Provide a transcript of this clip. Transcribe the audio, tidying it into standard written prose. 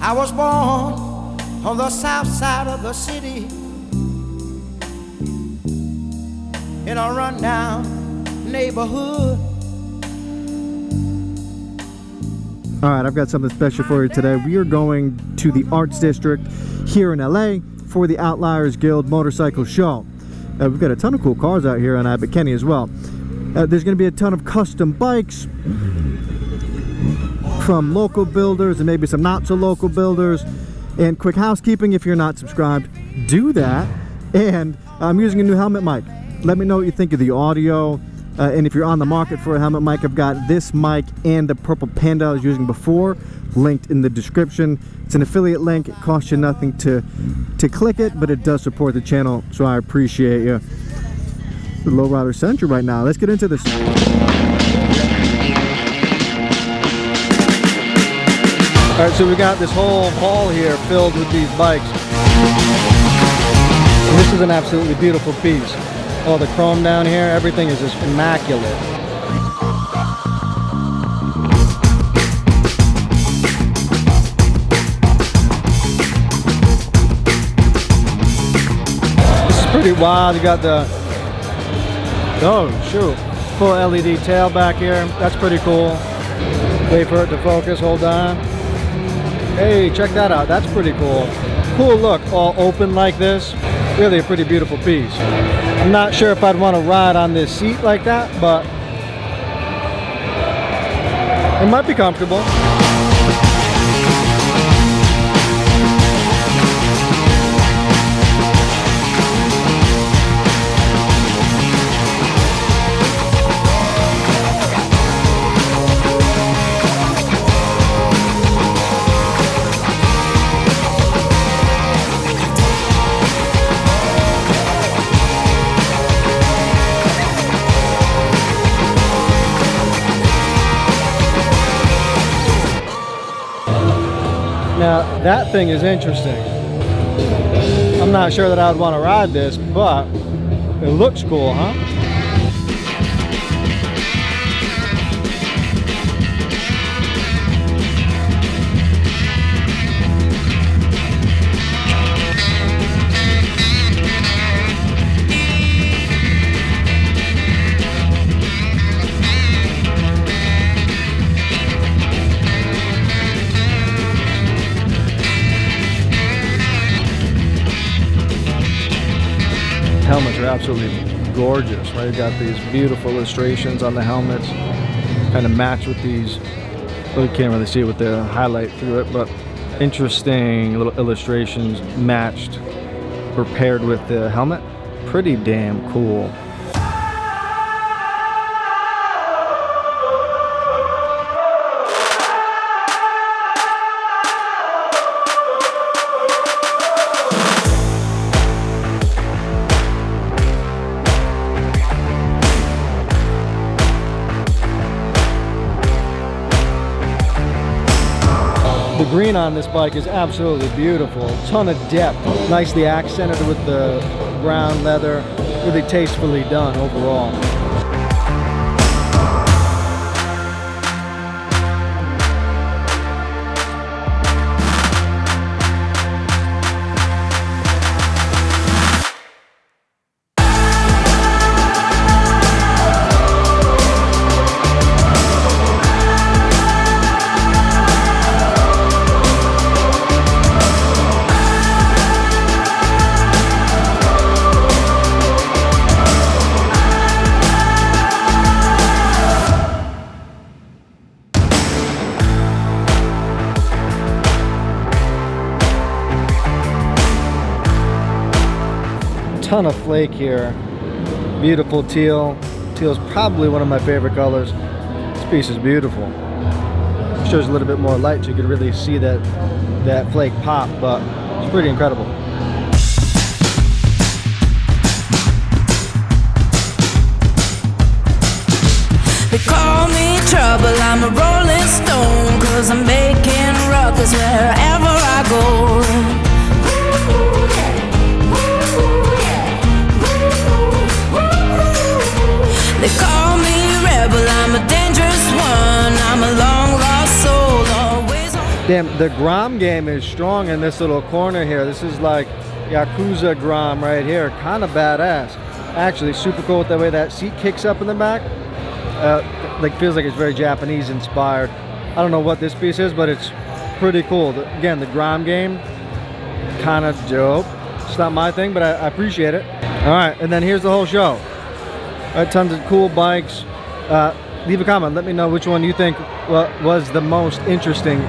I was born on the south side of the city in a rundown neighborhood. All right, I've got something special for you today. We are going to the Arts District here in LA for the Outliers Guild Motorcycle Show. We've got a ton of cool cars out here on Abbott Kinney as well. There's going to be a ton of custom bikes from local builders and maybe some not so local builders. And quick housekeeping, if you're not subscribed, do that. And I'm using a new helmet mic. Let me know what you think of the audio. And if you're on the market for a helmet mic, I've got this mic and the purple Panda I was using before linked in the description. It's an affiliate link. It costs you nothing to click it, but it does support the channel, so I appreciate you. The Lowrider Central right now. Let's get into this. Alright, so we got this whole hall here filled with these bikes. And this is an absolutely beautiful piece. All the chrome down here, everything is just immaculate. This is pretty wild. You got the, oh shoot, full LED tail back here. That's pretty cool. Wait for it to focus, hold on. Hey, check that out. That's pretty cool. Cool look, all open like this. Really a pretty beautiful piece. I'm not sure if I'd want to ride on this seat like that, but it might be comfortable. Now, that thing is interesting. I'm not sure that I would want to ride this, but it looks cool, huh? Helmets are absolutely gorgeous, right? You got these beautiful illustrations on the helmets, kind of match with these. Well, you can't really see it with the highlight through it, but interesting little illustrations matched or paired with the helmet. Pretty damn cool. The green on this bike is absolutely beautiful. Ton of depth. Nicely accented with the brown leather. Really tastefully done overall. Ton of flake here. Beautiful teal. Teal is probably one of my favorite colors. This piece is beautiful. Shows a little bit more light so you can really see that flake pop, but it's pretty incredible. They call me trouble, I'm a rolling stone, 'cause I'm making ruckus wherever I go. They call me rebel, I'm a dangerous one, I'm a long lost soul, always on. Damn, the Grom game is strong in this little corner here. This is like Yakuza Grom right here. Kind of badass. Actually, super cool with the way that seat kicks up in the back. Like feels like it's very Japanese inspired. I don't know what this piece is, but it's pretty cool. Again, the Grom game, kind of dope. It's not my thing, but I appreciate it. All right, and then here's the whole show. All right, tons of cool bikes. Leave a comment. Let me know which one you think was the most interesting.